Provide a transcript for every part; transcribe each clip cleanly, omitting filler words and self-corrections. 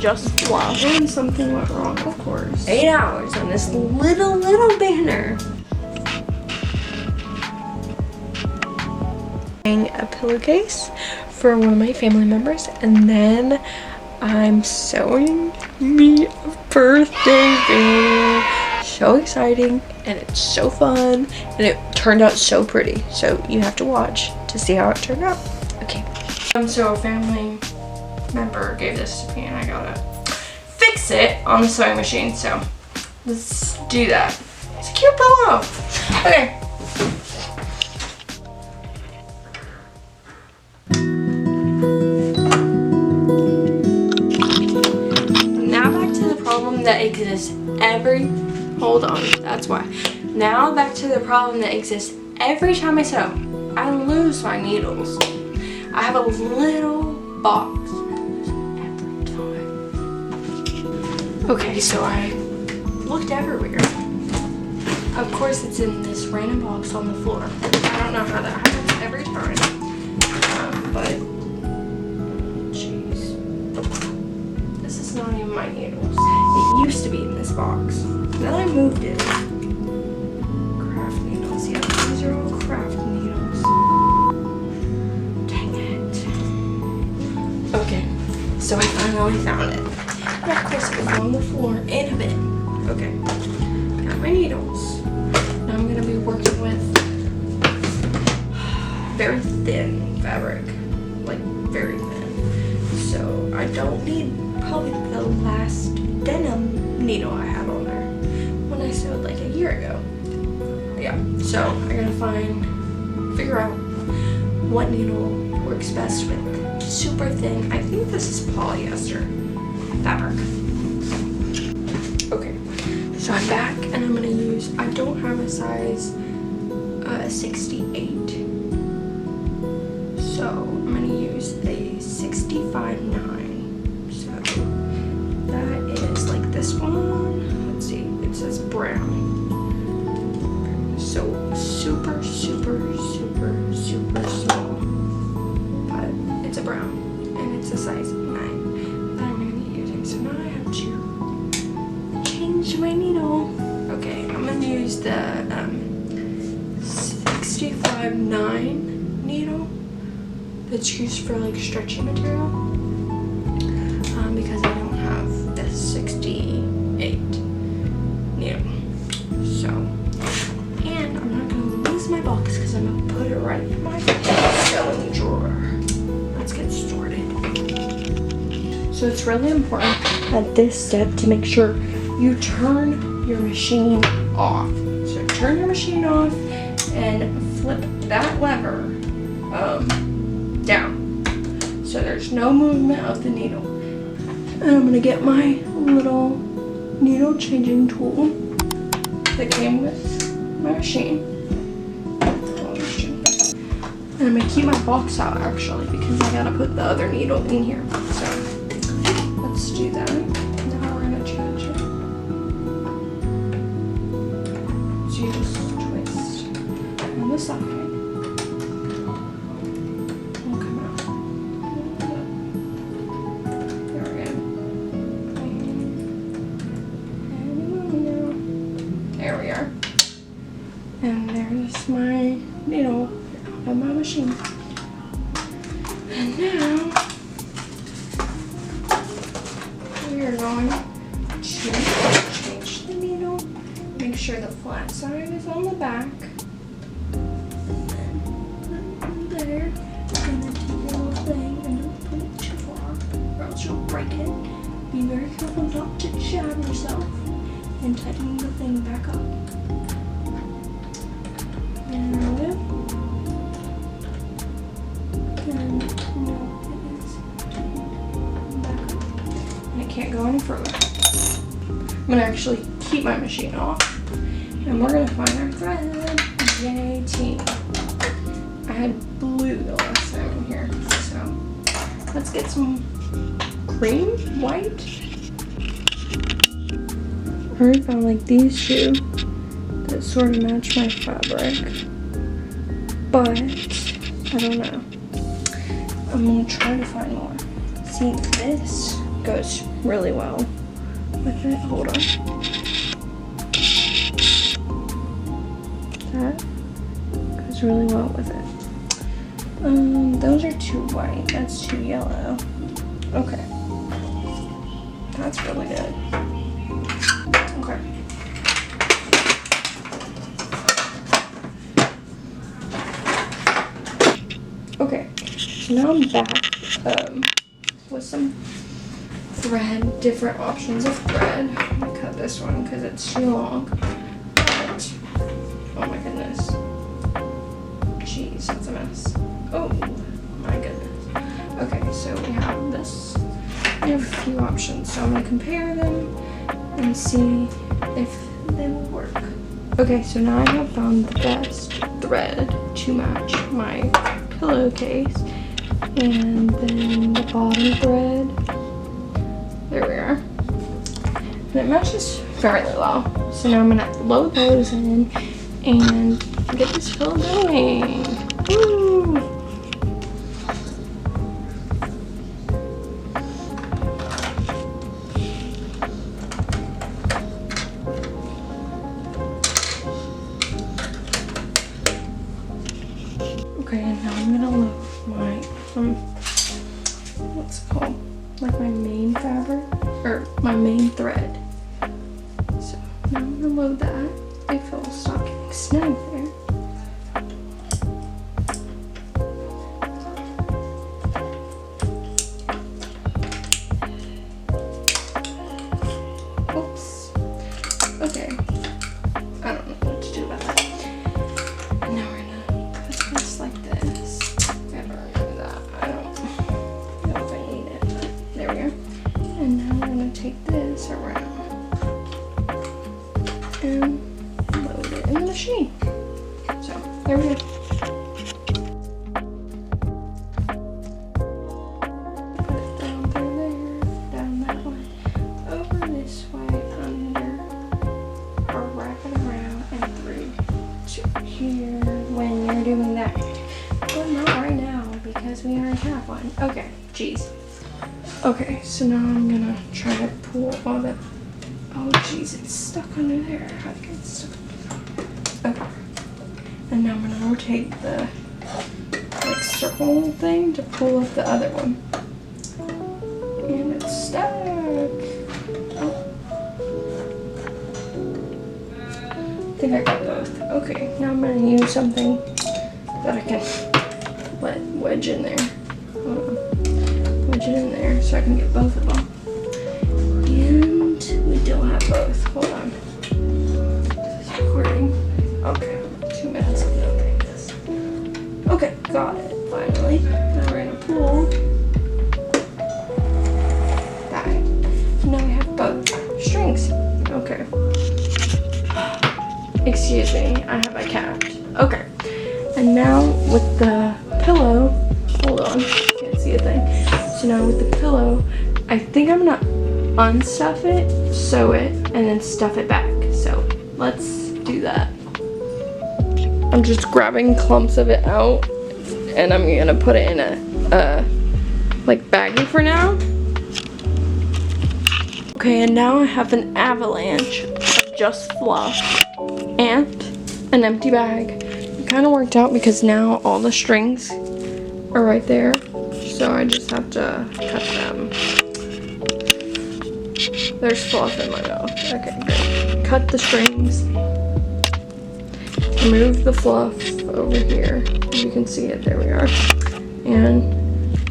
just fluff. And something went wrong, of course. 8 hours on this little banner. A pillowcase for one of my family members, and then I'm sewing me a birthday veil. So exciting, and it's so fun, and it turned out so pretty. So you have to watch to see how it turned out. Okay. So a family member gave this to me, and I gotta fix it on the sewing machine. So let's do that. It's a cute pillow. Okay. That exists hold on, that's why. Now back to the problem that exists every time I sew. I lose my needles. I have a little box every time. Okay, so I looked everywhere. Of course it's in this random box on the floor. I don't know how that happens every time. But jeez. This is not even my needles. It used to be in this box. Then I moved it. Craft needles. Yeah, these are all craft needles. Dang it. Okay, so I finally found it. And of course it was on the floor in a bin. Okay, got my needles. Now I'm gonna be working with very thin fabric. Like very thin. So I don't need probably the last denim needle I had on there when I sewed like a year ago. Yeah, so I gotta figure out what needle works best with super thin. I think this is polyester fabric. Okay, so I'm back and I'm gonna use, I don't have a size 68. So I'm gonna use a 65.9. Is like this one. Let's see, it says brown. So super small, but it's a brown and it's a size 9 that I'm going to be using. So now I have to change my needle. Okay, I'm going to use the 65.9 needle that's used for like stretchy material, because I don't have this 68 needle. So, and I'm not gonna lose my box because I'm gonna put it right in my sewing drawer. Let's get started. So it's really important at this step to make sure you turn your machine off. So turn your machine off and flip that lever down. So there's no movement of the needle. And I'm gonna get my little needle changing tool that came with my machine. And I'm gonna keep my box out actually because I gotta put the other needle in here. So let's do that. Now we're gonna change it. So you just twist on the side. And there's my needle on my machine. And now we are going to change the needle. Make sure the flat side is on the back. And then there. And then take your little thing and don't put it too far or else you'll break it. Be very careful not to jab yourself. And tighten the thing back up. And I can't go any further. I'm gonna actually keep my machine off, and we're gonna find our thread. Yay, team! I had blue the last time in here, so let's get some cream, white. I already found like these two that sort of match my fabric, but I don't know. I'm gonna try to find more. See, this goes really well with it. Hold on. That goes really well with it. Those are too white. That's too yellow. Okay. That's really good. Okay. Okay. So now I'm back with some thread, different options of thread. I'm gonna cut this one because it's too long. But, oh my goodness. Jeez, that's a mess. Oh my goodness. Okay, so we have this. We have a few options, so I'm gonna compare them and see if they will work. Okay, so now I have found the best thread to match my pillowcase, and then the bottom thread. There we are. And it matches fairly well. So now I'm gonna load those in and get this pillow going. Woo! Okay, and now I'm gonna load my what's it called? Like my main fabric or my main thread. So now I'm gonna load that if it'll stop getting snug there. Oops. Okay. I don't know what to do about that. And now we're gonna put this like this. Never remember that. I don't know if I need it, but there we go. And now we're gonna take this around and load it in the machine. So there we go. Put it down through there, down that way, over this way, under, or wrap it around and through to here when you're doing that. But not right now because we already have one. Okay, jeez. Okay, so now I'm gonna try to pull all the. Oh, jeez, it's stuck under there. How do I get it stuck? Okay. And now I'm gonna rotate the like circle thing to pull up the other one. And it's stuck. Oh. I think I got both. Okay, now I'm gonna use something that I can let wedge in there. Hold on. Wedge it in there so I can get both of them. And we don't have both. Hold on. This is recording. Okay, 2 minutes of doing this. Okay, got it. Finally. Now we're gonna pull that. Now we have both strings. Okay. Excuse me, I have my cat. Okay. And now with the pillow, hold on, can't see a thing. So now with the pillow, I think I'm gonna unstuff it, sew it, and then stuff it back. So let's do that. I'm just grabbing clumps of it out, and I'm gonna put it in a like baggie for now. Okay, and now I have an avalanche of just fluff and an empty bag. It kind of worked out because now all the strings are right there, so I just have to cut them. There's fluff in my mouth. Okay, great. Cut the strings. Remove the fluff over here. You can see it. There we are. And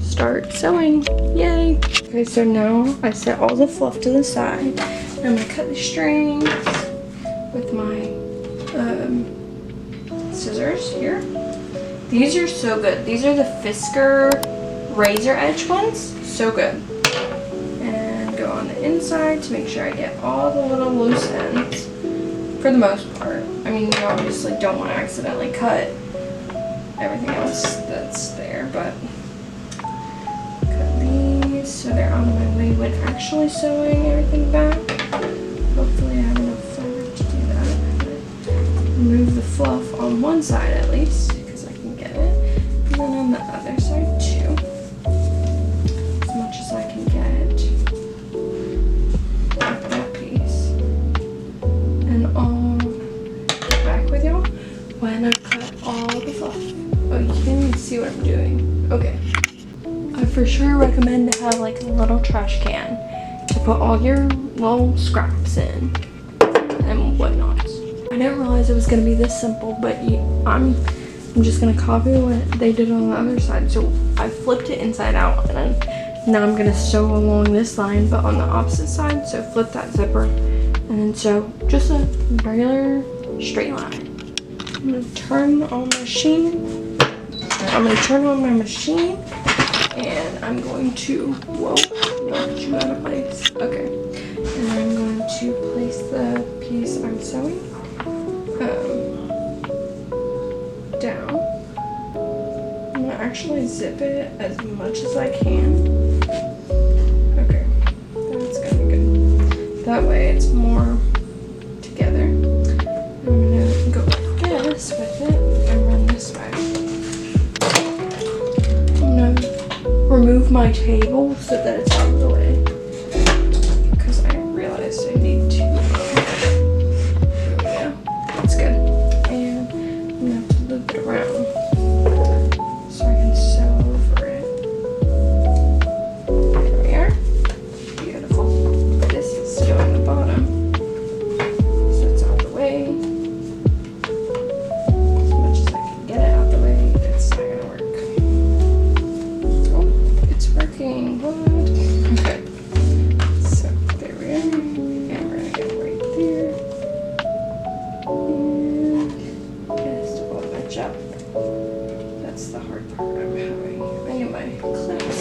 start sewing. Yay! Okay, so now I set all the fluff to the side. I'm gonna cut the strings with my scissors here. These are so good. These are the Fiskars razor edge ones. So good. And go on the inside to make sure I get all the little loose ends. For the most part. I mean, you obviously don't want to accidentally cut everything else that's there, but cut these so they're on my way when actually sewing everything back. Hopefully I have enough fabric to do that. Remove the fluff on one side at least, because I can get it. And then on the other side too. As much as I can get. recommend to have like a little trash can to put all your little scraps in and whatnot. I didn't realize it was gonna be this simple, but I'm just gonna copy what they did on the other side. So I flipped it inside out, and now I'm gonna sew along this line, but on the opposite side. So flip that zipper, and then sew just a regular straight line. I'm gonna turn on my machine. And I'm going to, whoa, knocked you out of place. Okay, and I'm going to place the piece I'm sewing down. I'm gonna actually zip it as much as I can. Okay, that's gonna be good. That way it's more together. I'm gonna go like this with it and run this way. I'm gonna remove my table so that it's out of the way, because I realized I need to. There we go. That's good. And I'm gonna have to loop it around so I can sew over it. There we are. Beautiful. This is still on the bottom, so it's out of the way. As much as I can get it out the way, it's not gonna work. Working. What? Okay. So there we are. And we're gonna get right there. And get it to all match up. That's the hard part I'm having. I need my clips.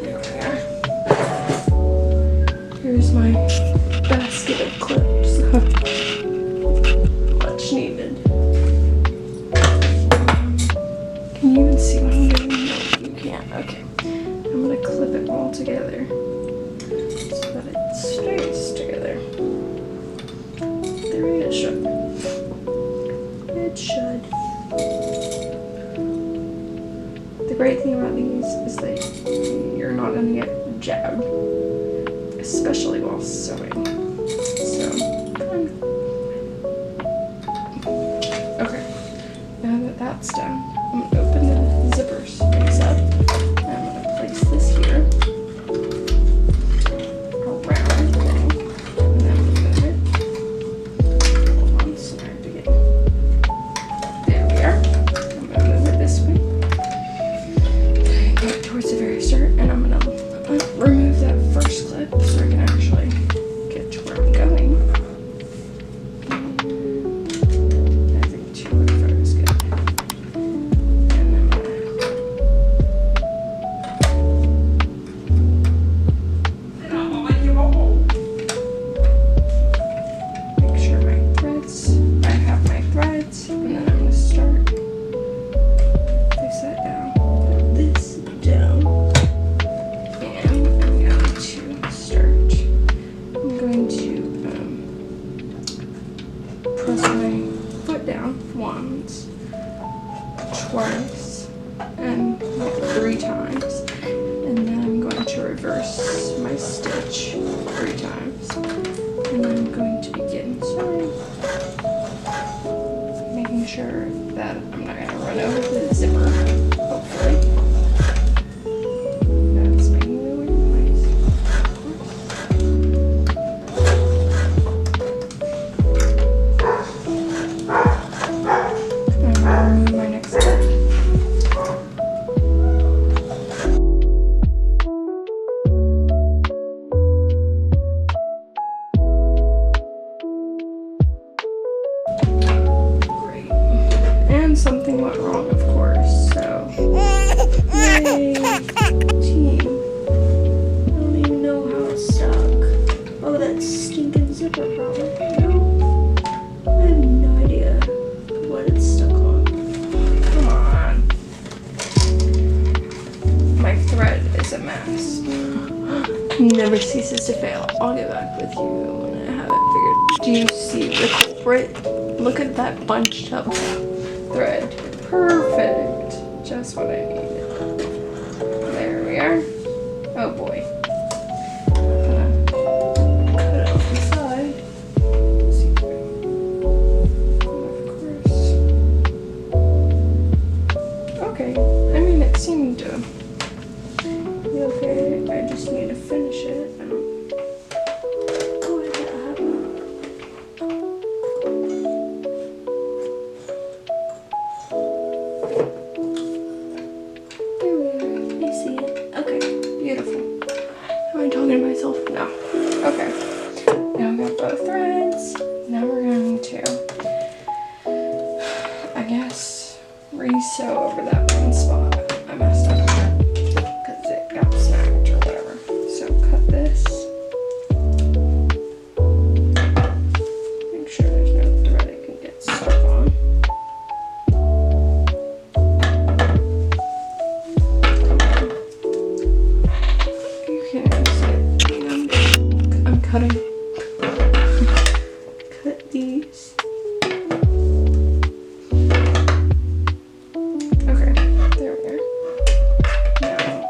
There we are. Here's my basket of clips. Much needed. Can you even see what I'm doing? No, you can't. Okay. I'm gonna clip it all together so that it stays together. There it should. It should. The great thing about these is that you're not gonna get jabbed, especially while sewing. So, fun. Okay. Now that that's done, I'm gonna open the zipper space up, and I'm gonna place this here around the thing, and then move it. Hold on, sorry to get. There we are. I'm gonna move it this way. Get it towards the very start, and I'm gonna remove that first clip so I can actually get to where I'm going. I think 2.5 is good. Once, twice, and 3 times, and then I'm going to reverse my stitch 3 times, and then I'm going to begin sewing, making sure that I'm not going to run over the zipper, hopefully. That's making me weird noise. Remove my next step. Great. And something went wrong, of course, so. Yay! Team. I don't even know how it's stuck. Oh, that stinking zipper probably. No. I have no idea what it's stuck on. Come on. My thread is a mess. Never ceases to fail. I'll get back with you when I have it figured. Do you see the culprit? Look at that bunched up thread. Perfect. Just what I needed. There we are. Oh boy. Cut it off the side. Let's see. Of course. Oh, seem to be okay. I just need to finish it. I don't. Oh, I don't have it. There we are. I see it. Okay, beautiful. Am I talking to myself? No. Okay. Now we got both threads. Now we're going to, I guess, re-sew over that one spot I messed up because it got snagged or whatever. So cut this. Make sure there's no thread it can get stuck on. You can't see it. I'm cutting. Cut these. Okay, there we are. Now I'm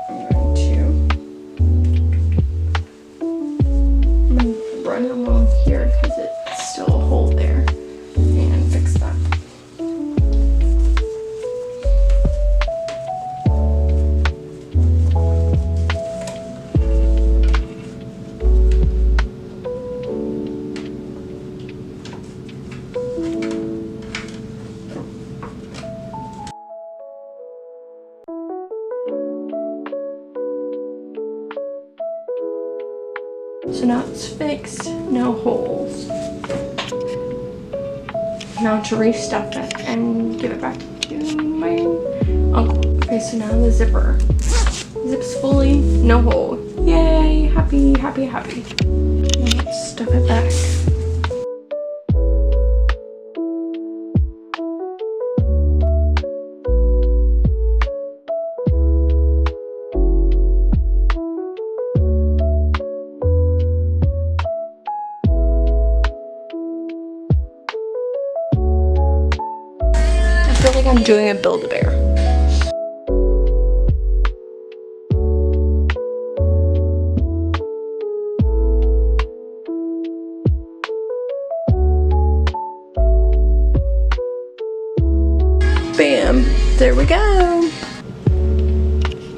going to run along here because it's still a hole there and fix that. So now it's fixed, no holes. Now to restuff it and give it back to my uncle. Okay, so now the zipper. Zips fully, no hole. Yay, happy, happy, happy. Now let's stuff it back. I feel like I'm doing a Build-A-Bear. Bam! There we go!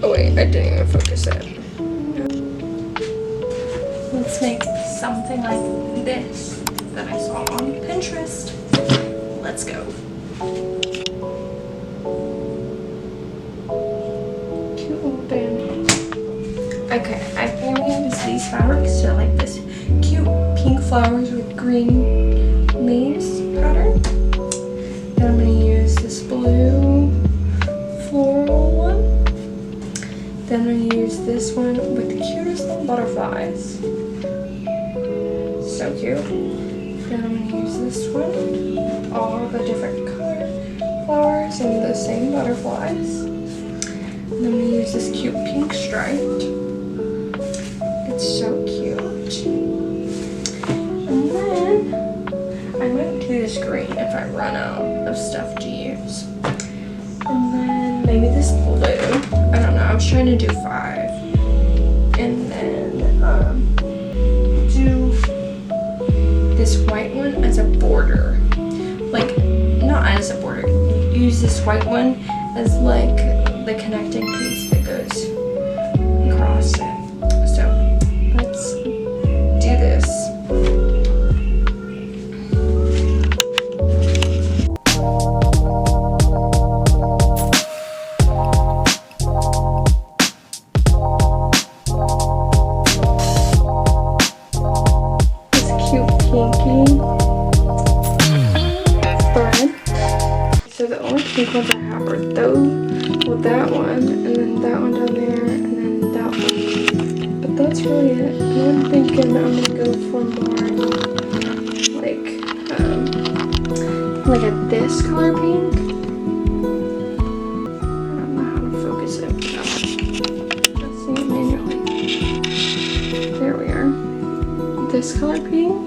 Oh wait, I didn't even focus it. Let's make something like this that I saw on Pinterest. Let's go. Cute little band. Okay, I'm going to use these fabrics, so like this cute pink flowers with green leaves pattern. Then I'm going to use this blue floral one. Then I'm going to use this one with the cutest little butterflies. So cute. Then I'm going to use this one, all the different color flowers and the same butterflies. And then I'm going to use this cute pink striped. It's so cute. And then I might do this green if I run out of stuff to use. And then maybe this blue. I don't know, I was trying to do 5. And then do this white one as a border. Like, not as a border. Use this white one as like the connecting piece that goes across it. So let's do this. So the only pink ones I have are those, well that one, and then that one down there, and then that one. But that's really it. And I'm thinking I'm gonna go for more like a this color pink. I don't know how to focus it. Let's see it manually. There we are. This color pink,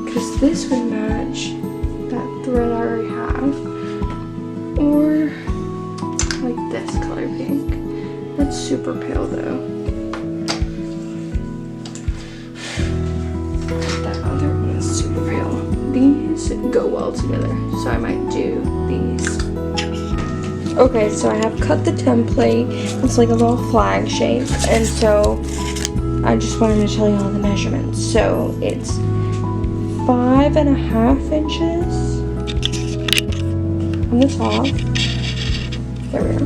because this would match that thread I already have, or like this color pink. That's super pale though. That other one is super pale. These go well together, so I might do these. Okay, so I have cut the template. It's like a little flag shape, and so I just wanted to tell you all the measurements. So it's 5.5 inches on the top. There we go.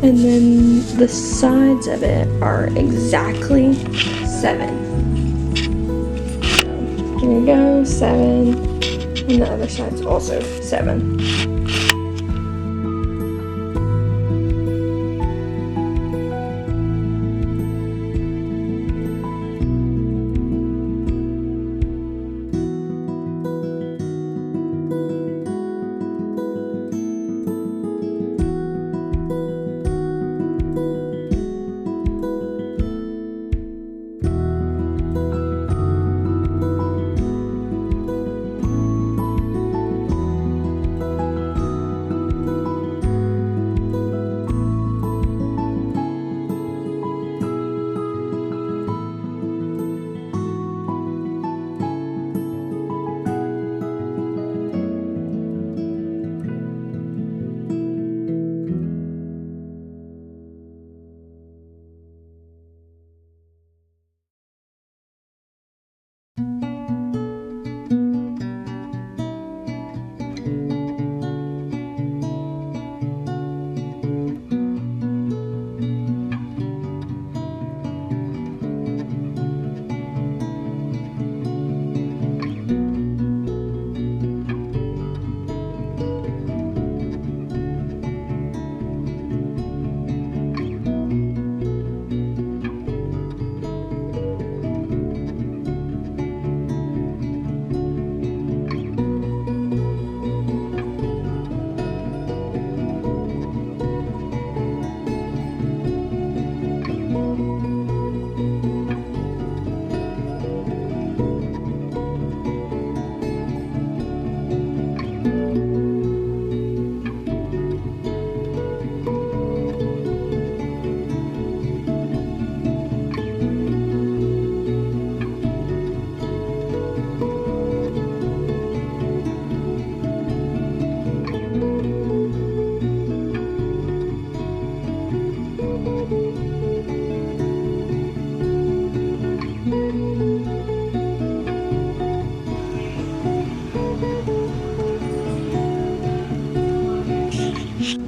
And then the sides of it are exactly 7. So here you go, 7. And the other side's also 7.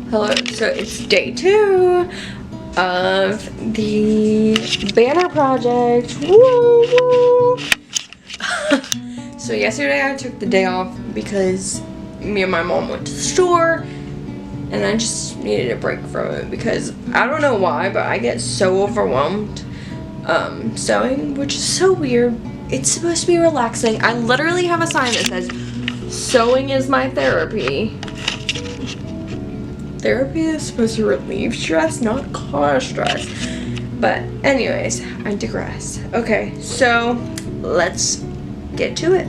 Hello, so it's day 2 of the banner project. Woo woo! So yesterday I took the day off because me and my mom went to the store and I just needed a break from it because I don't know why, but I get so overwhelmed sewing, which is so weird. It's supposed to be relaxing. I literally have a sign that says, "Sewing is my therapy." Therapy is supposed to relieve stress, not cause stress. But anyways, I digress. Okay, so let's get to it.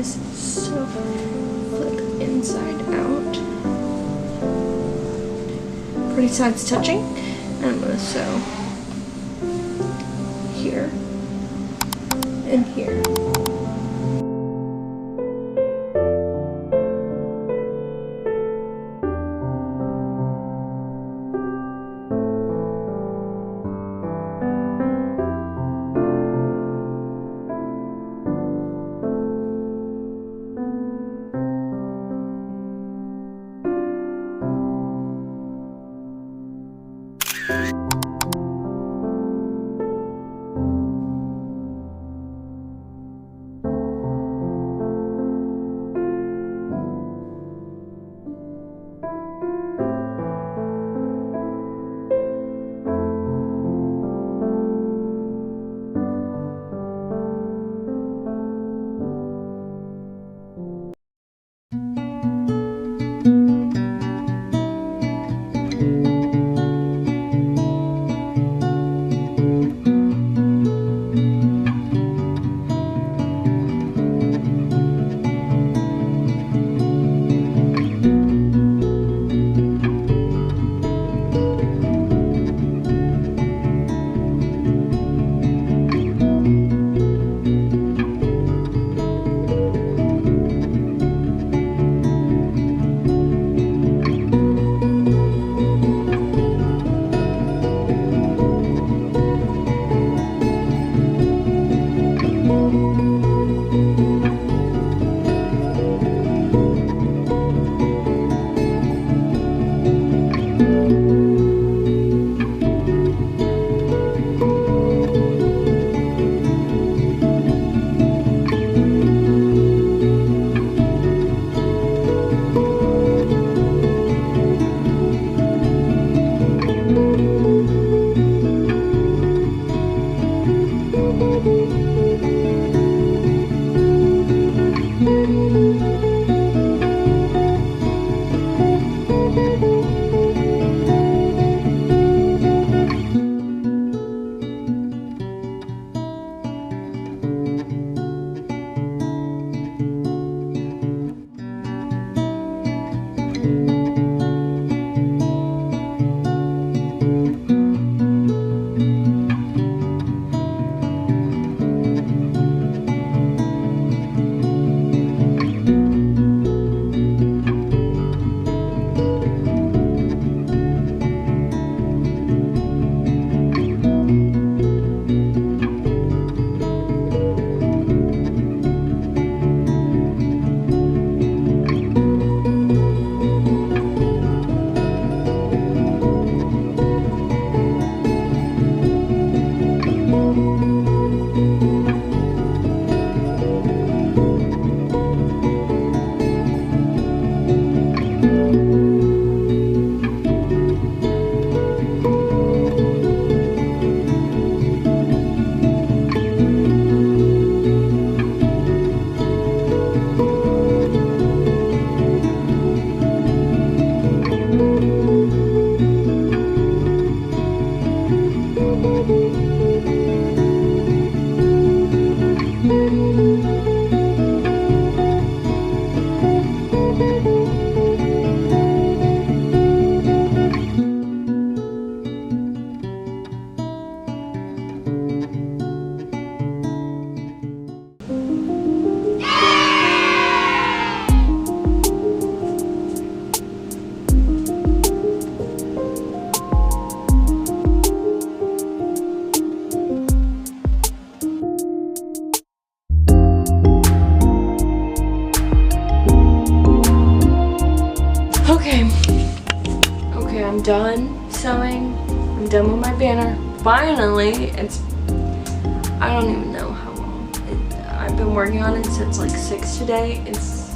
So flip inside out. Pretty sides touching. And I'm gonna sew here and here. I'm done sewing. I'm done with my banner. Finally, I don't even know how long. I've been working on it since like 6 today. It's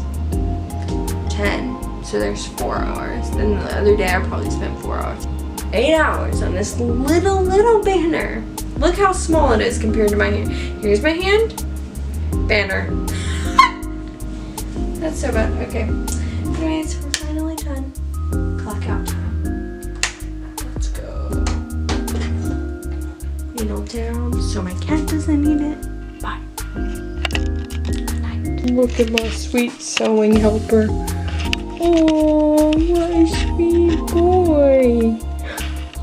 10, so there's 4 hours. Then the other day I probably spent 4 hours. 8 hours on this little banner. Look how small it is compared to my hand. Here's my hand. Banner. That's so bad. Okay. Anyways, we're finally done. Clock out time. Let's go. Needle down so my cat doesn't need it. Bye. Night. Look at my sweet sewing helper. Oh, what a sweet boy.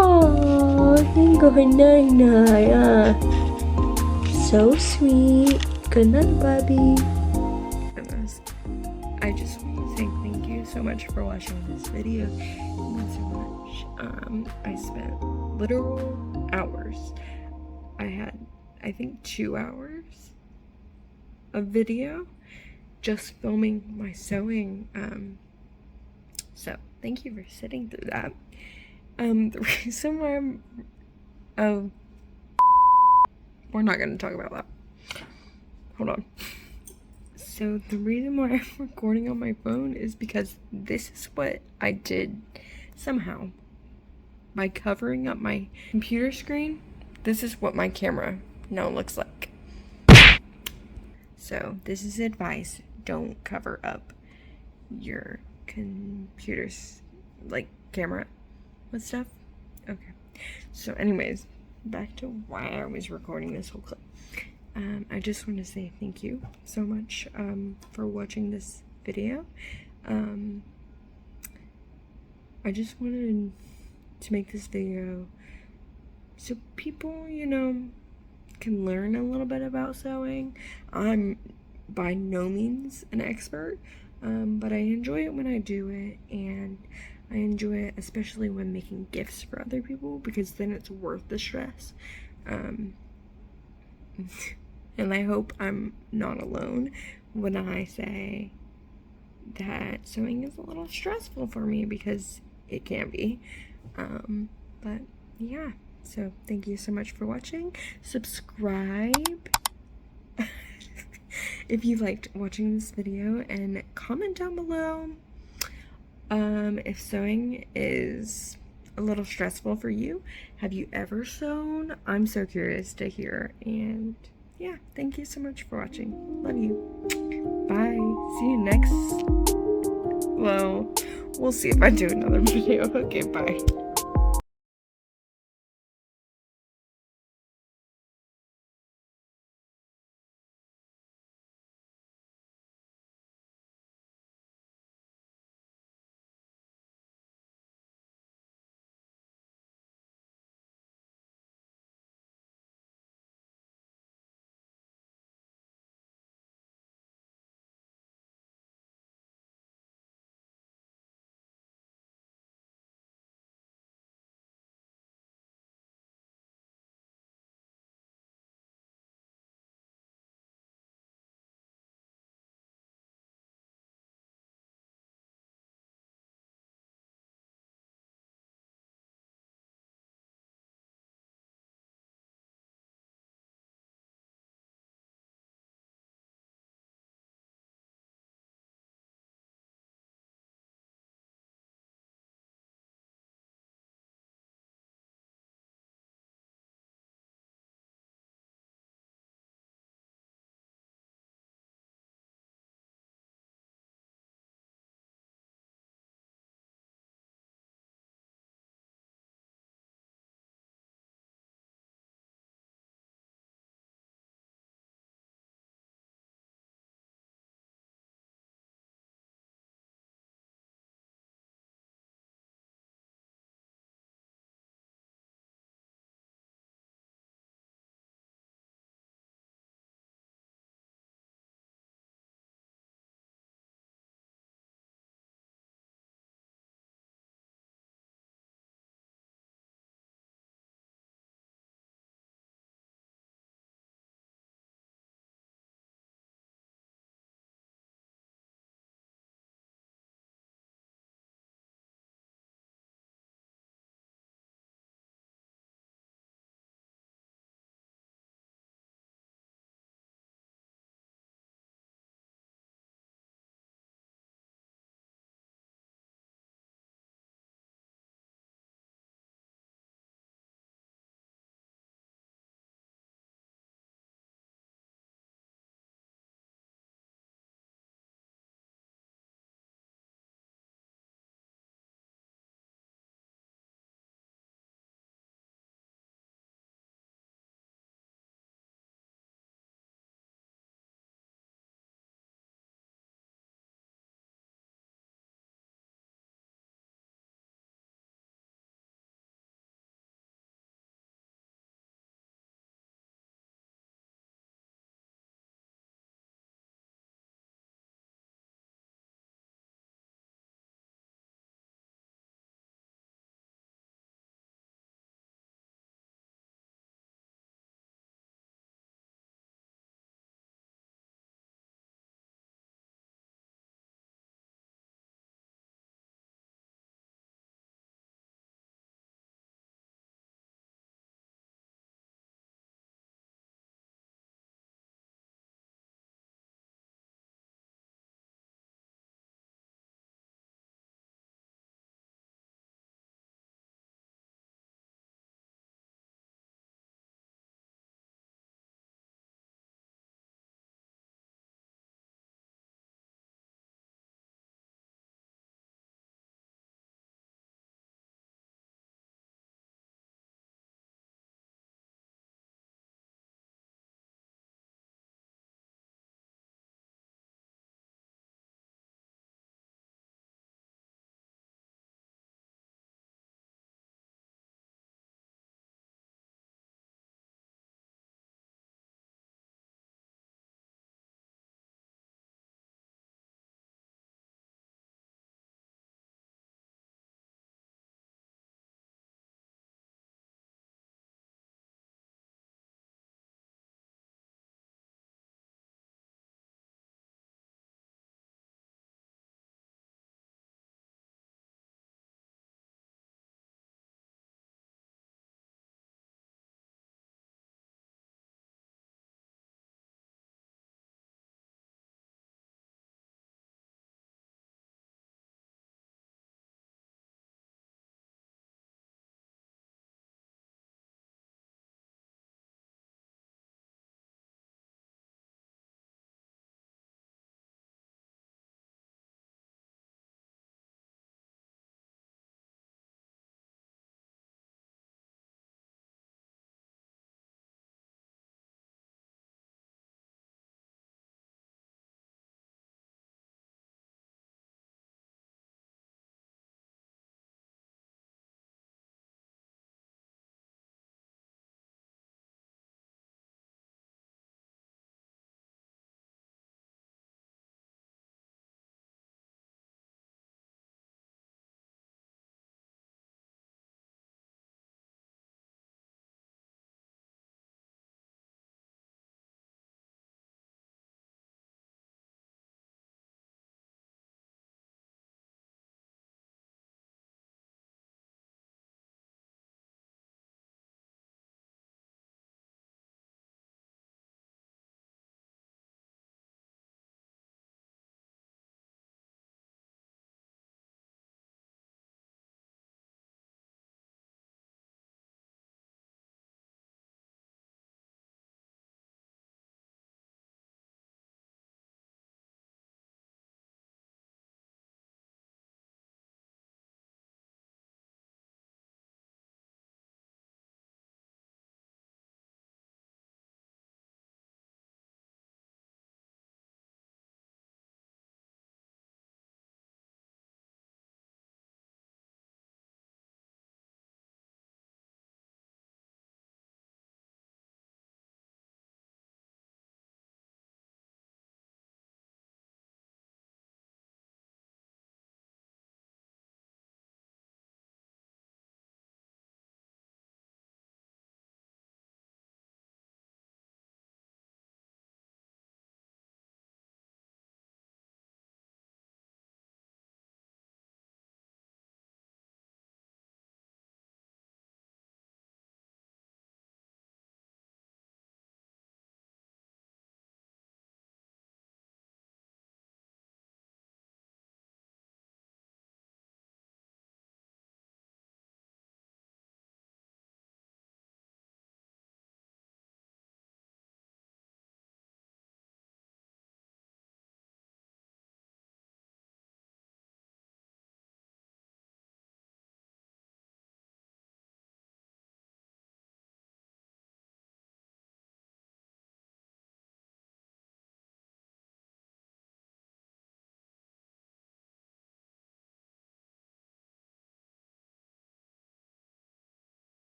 Oh, good night. So sweet. Good night, Bobby. I just want to say thank you so much for watching this video. It means so much. I spent literal hours. I had, I think, 2 hours of video just filming my sewing. So thank you for sitting through that. The reason why we're not going to talk about that. Hold on. So the reason why I'm recording on my phone is because this is what I did somehow. By covering up my computer screen, this is what my camera now looks like. So this is advice. Don't cover up your computer's camera with stuff. Okay. So anyways, back to why I was recording this whole clip. I just want to say thank you so much for watching this video. I just wanted to make this video so people, can learn a little bit about sewing. I'm by no means an expert, but I enjoy it when I do it, and I enjoy it especially when making gifts for other people, because then it's worth the stress. And I hope I'm not alone when I say that sewing is a little stressful for me, because it can be. But yeah, so thank you so much for watching. Subscribe if you liked watching this video, and comment down below if sewing is a little stressful for you. Have you ever sewn? I'm so curious to hear. And yeah, thank you so much for watching. Love you. Bye. See you next. Well, we'll see if I do another video. Okay, bye.